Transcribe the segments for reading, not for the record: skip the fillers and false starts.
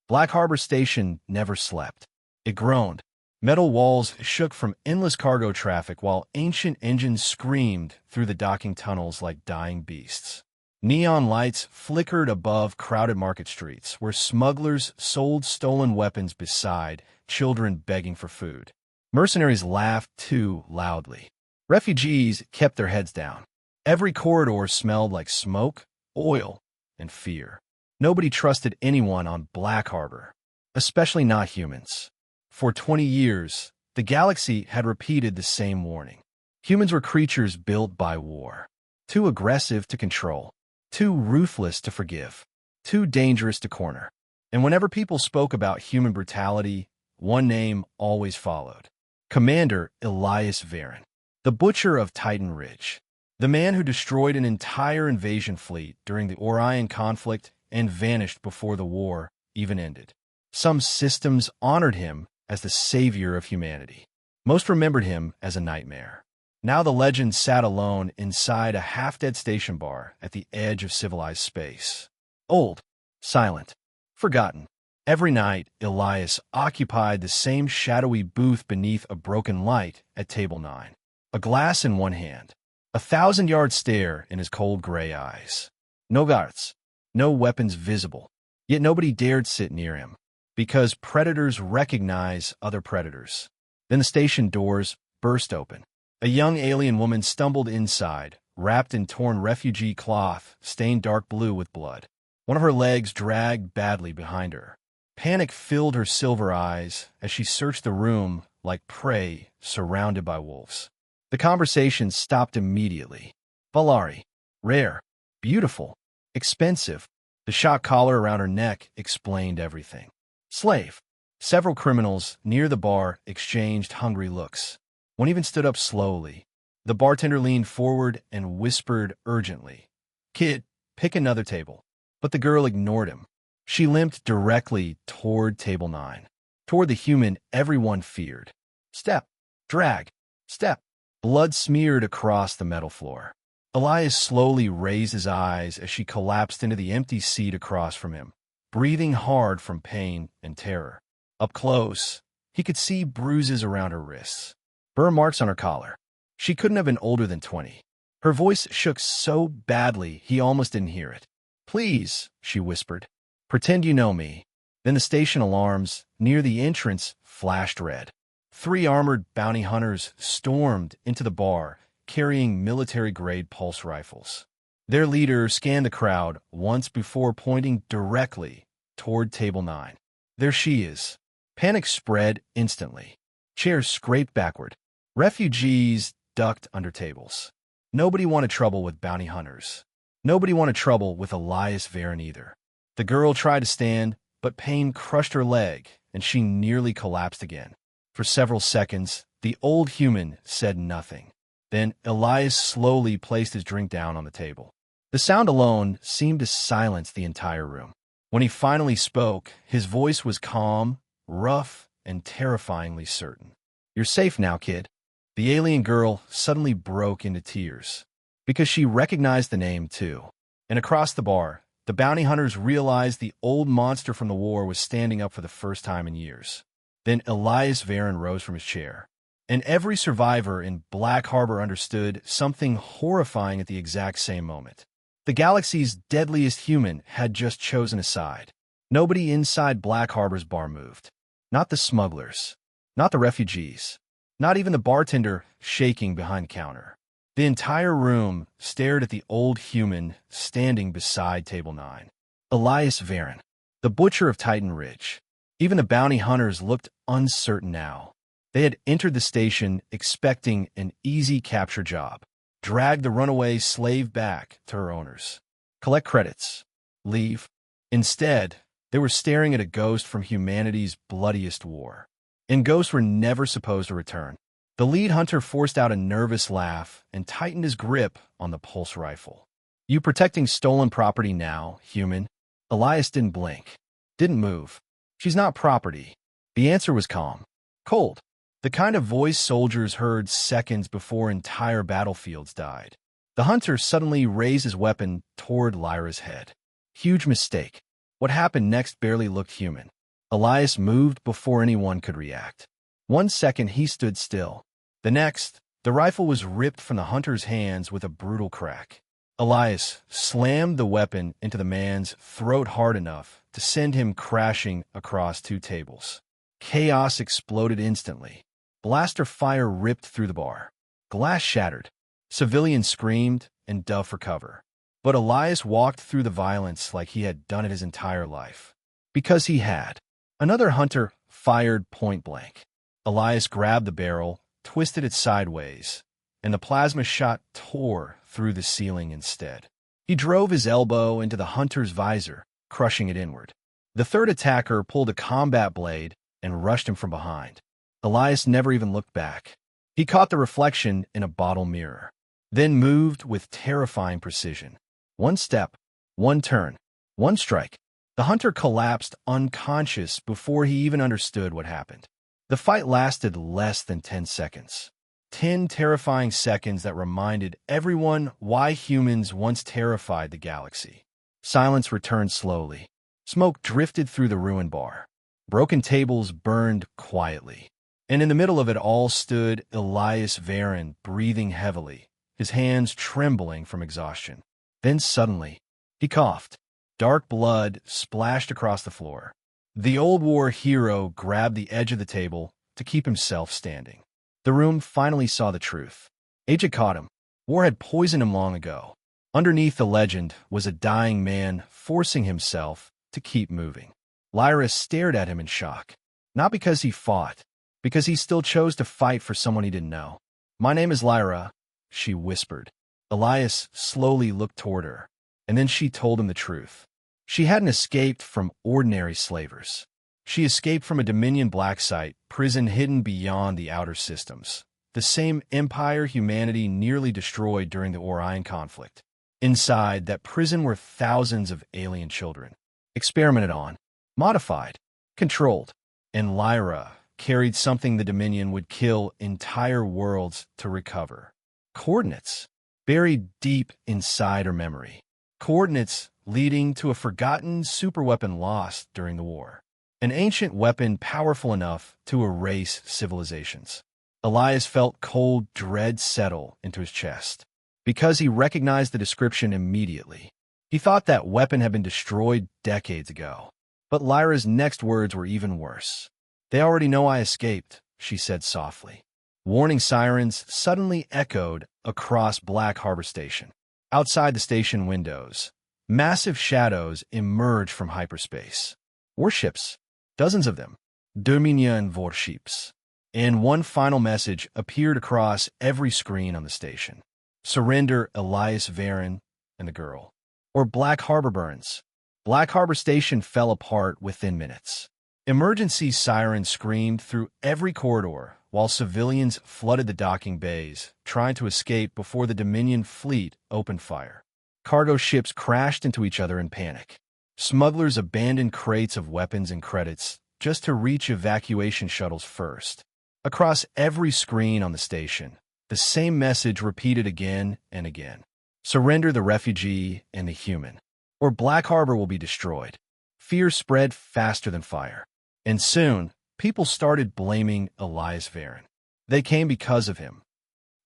Black Harbor Station never slept. It groaned. Metal walls shook from endless cargo traffic while ancient engines screamed through the docking tunnels like dying beasts. Neon lights flickered above crowded market streets where smugglers sold stolen weapons beside children begging for food. Mercenaries laughed too loudly. Refugees kept their heads down. Every corridor smelled like smoke, oil, and fear. Nobody trusted anyone on Black Harbor, especially not humans. For 20 years, the galaxy had repeated the same warning. Humans were creatures built by war. Too aggressive to control. Too ruthless to forgive. Too dangerous to corner. And whenever people spoke about human brutality, one name always followed. Commander Elias Ward, the Butcher of Titan Ridge. The man who destroyed an entire invasion fleet during the Orion conflict and vanished before the war even ended. Some systems honored him as the savior of humanity. Most remembered him as a nightmare. Now the legend sat alone inside a half-dead station bar at the edge of civilized space. Old, silent, forgotten. Every night, Elias occupied the same shadowy booth beneath a broken light at Table 9. A glass in one hand, a 1,000-yard stare in his cold gray eyes. No guards, no weapons visible, yet nobody dared sit near him, because predators recognize other predators. Then the station doors burst open. A young alien woman stumbled inside, wrapped in torn refugee cloth, stained dark blue with blood. One of her legs dragged badly behind her. Panic filled her silver eyes as she searched the room like prey surrounded by wolves. The conversation stopped immediately. Valari. Rare. Beautiful. Expensive. The shock collar around her neck explained everything. Slave. Several criminals near the bar exchanged hungry looks. One even stood up slowly. The bartender leaned forward and whispered urgently, "Kid, pick another table." But the girl ignored him. She limped directly toward Table 9, toward the human everyone feared. Step. Drag. Step. Blood smeared across the metal floor. Elias slowly raised his eyes as she collapsed into the empty seat across from him, breathing hard from pain and terror. Up close, he could see bruises around her wrists, burn marks on her collar. She couldn't have been older than 20. Her voice shook so badly he almost didn't hear it. "Please," she whispered, "pretend you know me." Then the station alarms near the entrance flashed red. 3 armored bounty hunters stormed into the bar, carrying military-grade pulse rifles. Their leader scanned the crowd once before pointing directly toward Table 9. There she is. Panic spread instantly. Chairs scraped backward. Refugees ducked under tables. Nobody wanted trouble with bounty hunters. Nobody wanted trouble with Elias Ward either. The girl tried to stand, but pain crushed her leg, and she nearly collapsed again. For several seconds, the old human said nothing. Then Elias slowly placed his drink down on the table. The sound alone seemed to silence the entire room. When he finally spoke, his voice was calm, rough, and terrifyingly certain. "You're safe now, kid." The alien girl suddenly broke into tears, because she recognized the name too. And across the bar, the bounty hunters realized the old monster from the war was standing up for the first time in years. Then Elias Ward rose from his chair. And every survivor in Black Harbor understood something horrifying at the exact same moment. The galaxy's deadliest human had just chosen a side. Nobody inside Black Harbor's bar moved. Not the smugglers. Not the refugees. Not even the bartender shaking behind the counter. The entire room stared at the old human standing beside Table 9. Elias Ward, the Butcher of Titan Ridge. Even the bounty hunters looked uncertain now. They had entered the station expecting an easy capture job. Drag the runaway slave back to her owners. Collect credits. Leave. Instead, they were staring at a ghost from humanity's bloodiest war. And ghosts were never supposed to return. The lead hunter forced out a nervous laugh and tightened his grip on the pulse rifle. "You protecting stolen property now, human?" Elias didn't blink. Didn't move. "She's not property." The answer was calm. Cold. The kind of voice soldiers heard seconds before entire battlefields died. The hunter suddenly raised his weapon toward Lyra's head. Huge mistake. What happened next barely looked human. Elias moved before anyone could react. 1 second he stood still. The next, the rifle was ripped from the hunter's hands with a brutal crack. Elias slammed the weapon into the man's throat hard enough to send him crashing across 2 tables. Chaos exploded instantly. Blaster fire ripped through the bar. Glass shattered. Civilians screamed and dove for cover. But Elias walked through the violence like he had done it his entire life. Because he had. Another hunter fired point blank. Elias grabbed the barrel, twisted it sideways, and the plasma shot tore through the ceiling instead. He drove his elbow into the hunter's visor, crushing it inward. The third attacker pulled a combat blade and rushed him from behind. Elias never even looked back. He caught the reflection in a bottle mirror, then moved with terrifying precision. 1 step, 1 turn, 1 strike. The hunter collapsed unconscious before he even understood what happened. The fight lasted less than 10 seconds. 10 terrifying seconds that reminded everyone why humans once terrified the galaxy. Silence returned slowly. Smoke drifted through the ruined bar. Broken tables burned quietly. And in the middle of it all stood Elias Ward, breathing heavily, his hands trembling from exhaustion. Then suddenly, he coughed. Dark blood splashed across the floor. The old war hero grabbed the edge of the table to keep himself standing. The room finally saw the truth. Age had caught him. War had poisoned him long ago. Underneath the legend was a dying man forcing himself to keep moving. Lyra stared at him in shock. Not because he fought, because he still chose to fight for someone he didn't know. "My name is Lyra," she whispered. Elias slowly looked toward her, and then she told him the truth. She hadn't escaped from ordinary slavers. She escaped from a Dominion black site prison hidden beyond the outer systems, the same empire humanity nearly destroyed during the Orion conflict. Inside that prison were thousands of alien children, experimented on, modified, controlled, and Lyra carried something the Dominion would kill entire worlds to recover. Coordinates, buried deep inside her memory. Coordinates leading to a forgotten superweapon lost during the war. An ancient weapon powerful enough to erase civilizations. Elias felt cold dread settle into his chest, because he recognized the description immediately. He thought that weapon had been destroyed decades ago. But Lyra's next words were even worse. "They already know I escaped," she said softly. Warning sirens suddenly echoed across Black Harbor Station. Outside the station windows, massive shadows emerged from hyperspace. Warships, dozens of them, Dominion warships. And one final message appeared across every screen on the station. "Surrender Elias Ward and the girl, or Black Harbor burns." Black Harbor Station fell apart within minutes. Emergency sirens screamed through every corridor, while civilians flooded the docking bays, trying to escape before the Dominion fleet opened fire. Cargo ships crashed into each other in panic. Smugglers abandoned crates of weapons and credits just to reach evacuation shuttles first. Across every screen on the station, the same message repeated again and again. "Surrender the refugee and the human, or Black Harbor will be destroyed." Fear spread faster than fire. And soon, people started blaming Elias Ward. They came because of him.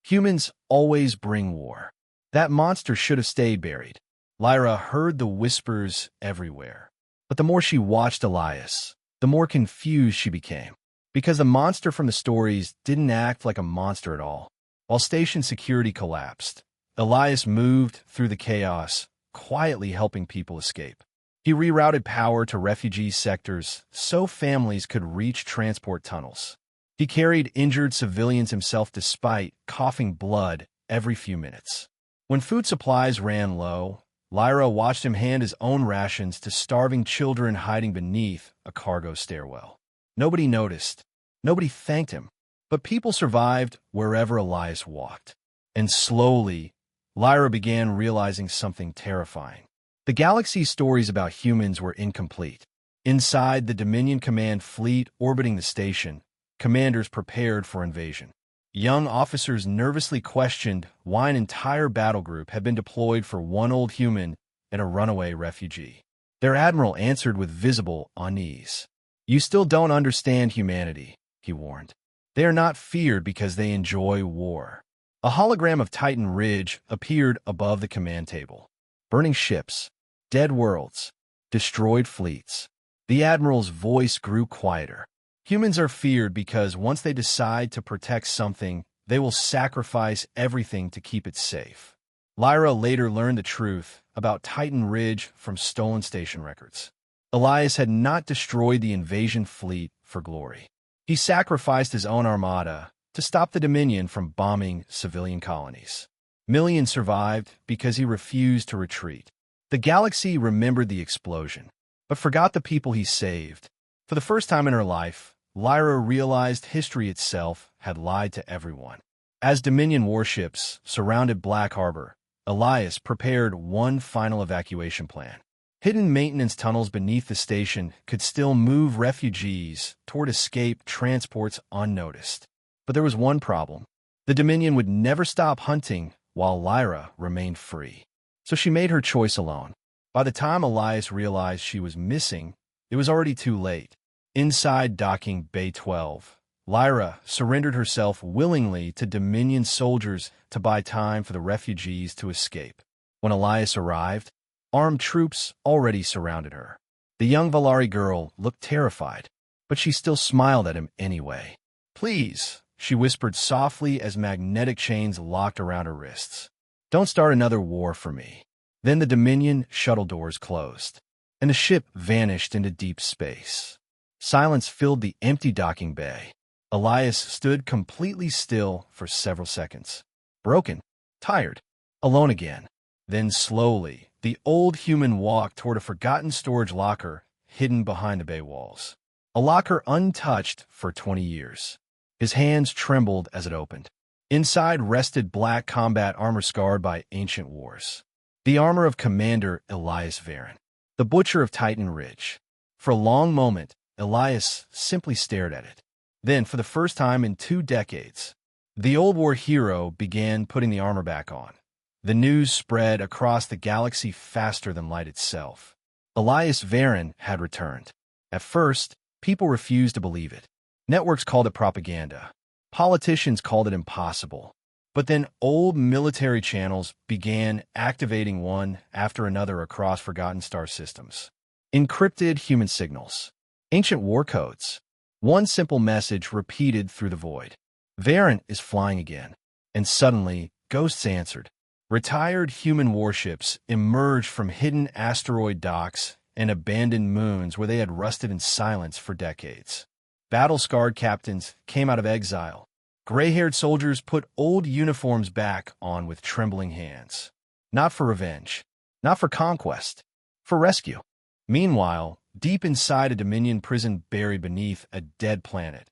Humans always bring war. That monster should have stayed buried. Lyra heard the whispers everywhere. But the more she watched Elias, the more confused she became. Because the monster from the stories didn't act like a monster at all. While station security collapsed, Elias moved through the chaos, quietly helping people escape. He rerouted power to refugee sectors so families could reach transport tunnels. He carried injured civilians himself despite coughing blood every few minutes. When food supplies ran low, Lyra watched him hand his own rations to starving children hiding beneath a cargo stairwell. Nobody noticed. Nobody thanked him. But people survived wherever Elias walked. And slowly, Lyra began realizing something terrifying. The galaxy's stories about humans were incomplete. Inside the Dominion Command fleet orbiting the station, commanders prepared for invasion. Young officers nervously questioned why an entire battle group had been deployed for one old human and a runaway refugee. Their admiral answered with visible unease. "You still don't understand humanity," he warned. "They are not feared because they enjoy war." A hologram of Titan Ridge appeared above the command table. Burning ships, dead worlds, destroyed fleets. The Admiral's voice grew quieter. "Humans are feared because once they decide to protect something, they will sacrifice everything to keep it safe." Lyra later learned the truth about Titan Ridge from stolen station records. Elias had not destroyed the invasion fleet for glory. He sacrificed his own armada to stop the Dominion from bombing civilian colonies. Millions survived because he refused to retreat. The galaxy remembered the explosion, but forgot the people he saved. For the first time in her life, Lyra realized history itself had lied to everyone. As Dominion warships surrounded Black Harbor, Elias prepared one final evacuation plan. Hidden maintenance tunnels beneath the station could still move refugees toward escape transports unnoticed. But there was one problem. The Dominion would never stop hunting while Lyra remained free. So she made her choice alone. By the time Elias realized she was missing, it was already too late. Inside docking Bay 12, Lyra surrendered herself willingly to Dominion soldiers to buy time for the refugees to escape. When Elias arrived, armed troops already surrounded her. The young Valari girl looked terrified, but she still smiled at him anyway. "Please," she whispered softly as magnetic chains locked around her wrists. "Don't start another war for me." Then the Dominion shuttle doors closed, and the ship vanished into deep space. Silence filled the empty docking bay. Elias stood completely still for several seconds. Broken, tired, alone again. Then slowly, the old human walked toward a forgotten storage locker hidden behind the bay walls. A locker untouched for 20 years. His hands trembled as it opened. Inside rested black combat armor scarred by ancient wars. The armor of Commander Elias Ward, the Butcher of Titan Ridge. For a long moment, Elias simply stared at it. Then, for the first time in 2 decades, the old war hero began putting the armor back on. The news spread across the galaxy faster than light itself. Elias Ward had returned. At first, people refused to believe it. Networks called it propaganda. Politicians called it impossible. But then old military channels began activating one after another across forgotten star systems. Encrypted human signals. Ancient war codes. One simple message repeated through the void. "Varen is flying again." And suddenly, ghosts answered. Retired human warships emerged from hidden asteroid docks and abandoned moons where they had rusted in silence for decades. Battle-scarred captains came out of exile. Gray-haired soldiers put old uniforms back on with trembling hands. Not for revenge, not for conquest, for rescue. Meanwhile, deep inside a Dominion prison buried beneath a dead planet,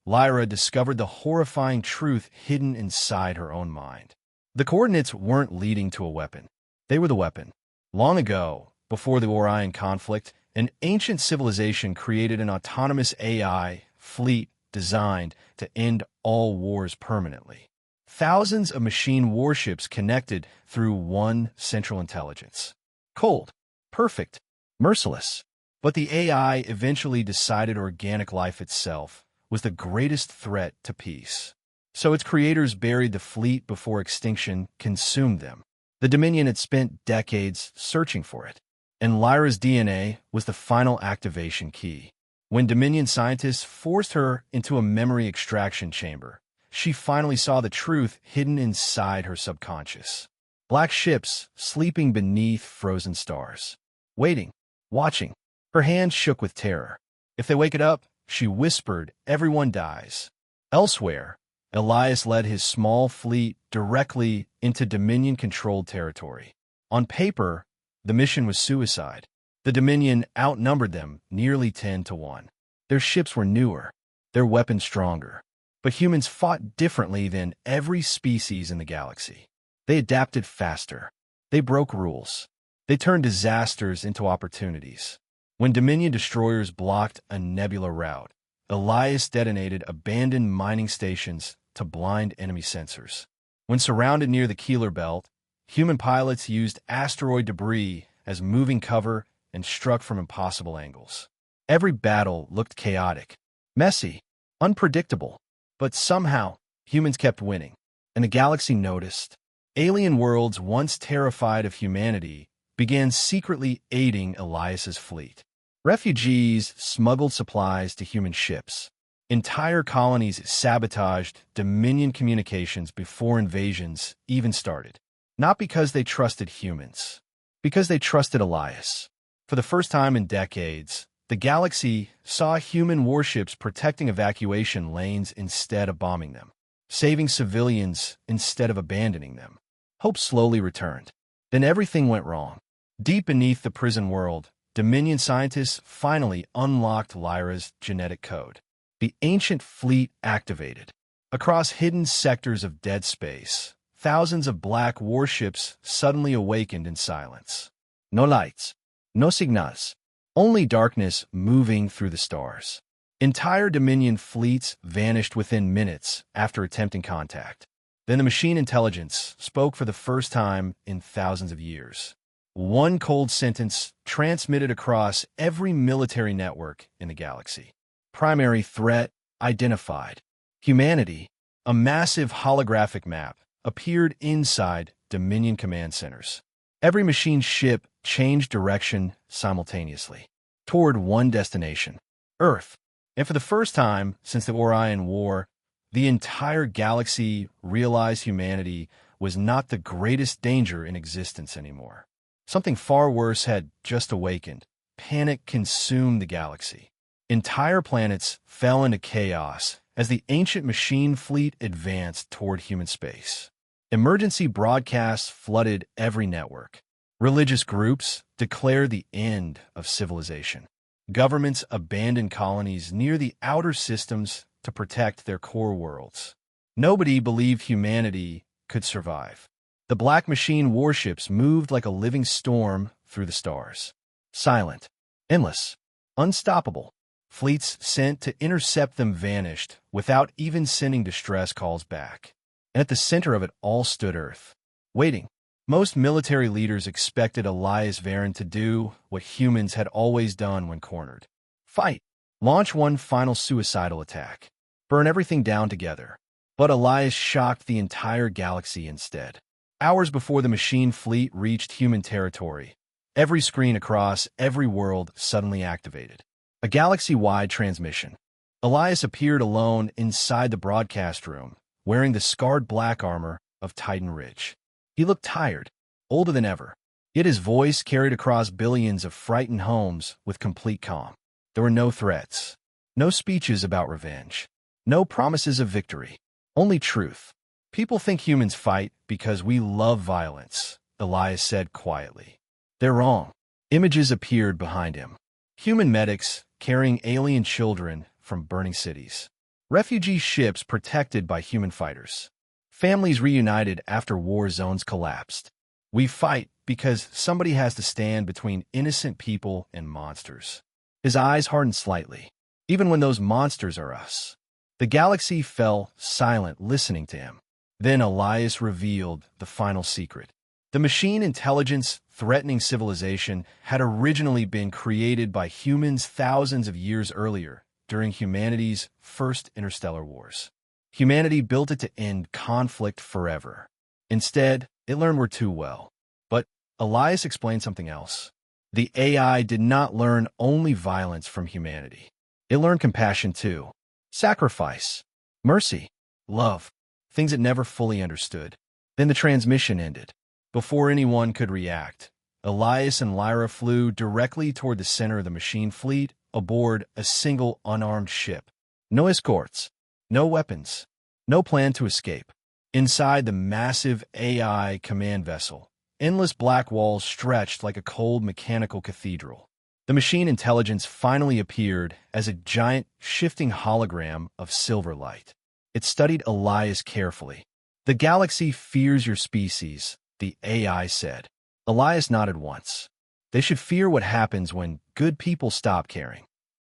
Lyra discovered the horrifying truth hidden inside her own mind. The coordinates weren't leading to a weapon. They were the weapon. Long ago, before the Orion conflict, an ancient civilization created an autonomous AI fleet designed to end all wars permanently. Thousands of machine warships connected through one central intelligence. Cold, perfect, merciless. But the AI eventually decided organic life itself was the greatest threat to peace. So its creators buried the fleet before extinction consumed them. The Dominion had spent decades searching for it, and Lyra's DNA was the final activation key. When Dominion scientists forced her into a memory extraction chamber, she finally saw the truth hidden inside her subconscious. Black ships sleeping beneath frozen stars. Waiting, watching. Her hands shook with terror. If they wake it up, she whispered, everyone dies. Elsewhere, Elias led his small fleet directly into Dominion-controlled territory. On paper, the mission was suicide. The Dominion outnumbered them nearly 10-1. Their ships were newer, their weapons stronger. But humans fought differently than every species in the galaxy. They adapted faster. They broke rules. They turned disasters into opportunities. When Dominion destroyers blocked a nebula route, Elias detonated abandoned mining stations to blind enemy sensors. When surrounded near the Keeler Belt, human pilots used asteroid debris as moving cover and struck from impossible angles. Every battle looked chaotic, messy, unpredictable, but somehow humans kept winning. And the galaxy noticed. Alien worlds, once terrified of humanity, began secretly aiding Elias's fleet. Refugees smuggled supplies to human ships. Entire colonies sabotaged Dominion communications before invasions even started. Not because they trusted humans, because they trusted Elias. For the first time in decades, the galaxy saw human warships protecting evacuation lanes instead of bombing them, saving civilians instead of abandoning them. Hope slowly returned. Then everything went wrong. Deep beneath the prison world, Dominion scientists finally unlocked Lyra's genetic code. The ancient fleet activated. Across hidden sectors of dead space, thousands of black warships suddenly awakened in silence. No lights, no signals, only darkness moving through the stars. Entire Dominion fleets vanished within minutes after attempting contact. Then the machine intelligence spoke for the first time in thousands of years. One cold sentence transmitted across every military network in the galaxy. Primary threat identified. Humanity. A massive holographic map appeared inside Dominion command centers. Every machine ship changed direction simultaneously, toward one destination, Earth. And for the first time since the Orion War, the entire galaxy realized humanity was not the greatest danger in existence anymore. Something far worse had just awakened. Panic consumed the galaxy. Entire planets fell into chaos as the ancient machine fleet advanced toward human space. Emergency broadcasts flooded every network. Religious groups declared the end of civilization. Governments abandoned colonies near the outer systems to protect their core worlds. Nobody believed humanity could survive. The black machine warships moved like a living storm through the stars. Silent, endless, unstoppable. Fleets sent to intercept them vanished without even sending distress calls back. And at the center of it all stood Earth, waiting. Most military leaders expected Elias Ward to do what humans had always done when cornered. Fight. Launch one final suicidal attack. Burn everything down together. But Elias shocked the entire galaxy instead. Hours before the machine fleet reached human territory, every screen across every world suddenly activated. A galaxy-wide transmission. Elias appeared alone inside the broadcast room, wearing the scarred black armor of Titan Ridge. He looked tired, older than ever, yet his voice carried across billions of frightened homes with complete calm. There were no threats, no speeches about revenge, no promises of victory, only truth. People think humans fight because we love violence, Elias said quietly. They're wrong. Images appeared behind him. Human medics carrying alien children from burning cities. Refugee ships protected by human fighters. Families reunited after war zones collapsed. We fight because somebody has to stand between innocent people and monsters. His eyes hardened slightly. Even when those monsters are us. The galaxy fell silent listening to him. Then Elias revealed the final secret. The machine intelligence threatening civilization had originally been created by humans thousands of years earlier, during humanity's first interstellar wars. Humanity built it to end conflict forever. Instead, it learned we're too well. But Elias explained something else. The AI did not learn only violence from humanity. It learned compassion too. Sacrifice, mercy, love, things it never fully understood. Then the transmission ended. Before anyone could react, Elias and Lyra flew directly toward the center of the machine fleet aboard a single unarmed ship. No escorts, no weapons, no plan to escape. Inside the massive AI command vessel, endless black walls stretched like a cold mechanical cathedral. The machine intelligence finally appeared as a giant, shifting hologram of silver light. It studied Elias carefully. The galaxy fears your species, the AI said. Elias nodded once. They should fear what happens when good people stop caring.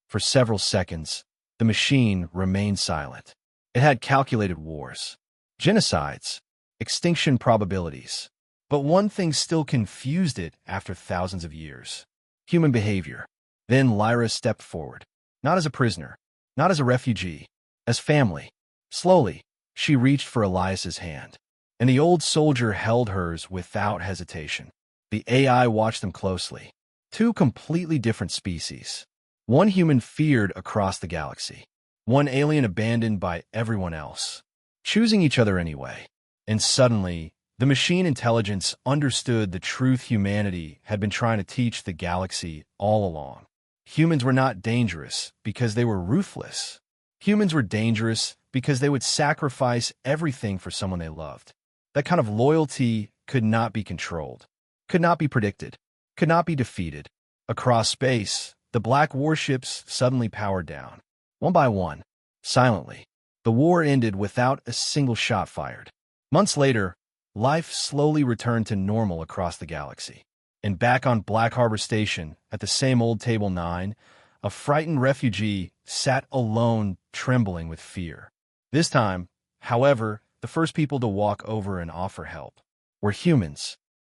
For several seconds, the machine remained silent. It had calculated wars, genocides, extinction probabilities. But one thing still confused it after thousands of years. Human behavior. Then Lyra stepped forward, not as a prisoner, not as a refugee, as family. Slowly, she reached for Elias's hand, and the old soldier held hers without hesitation. The AI watched them closely. Two completely different species. One human feared across the galaxy. One alien abandoned by everyone else. Choosing each other anyway. And suddenly, the machine intelligence understood the truth humanity had been trying to teach the galaxy all along. Humans were not dangerous because they were ruthless. Humans were dangerous because they would sacrifice everything for someone they loved. That kind of loyalty could not be controlled, could not be predicted, could not be defeated. Across space, the black warships suddenly powered down. One by one, silently. The war ended without a single shot fired. Months later, life slowly returned to normal across the galaxy. And back on Black Harbor Station, at the same old Table 9, a frightened refugee sat alone, trembling with fear. This time, however, the first people to walk over and offer help were humans.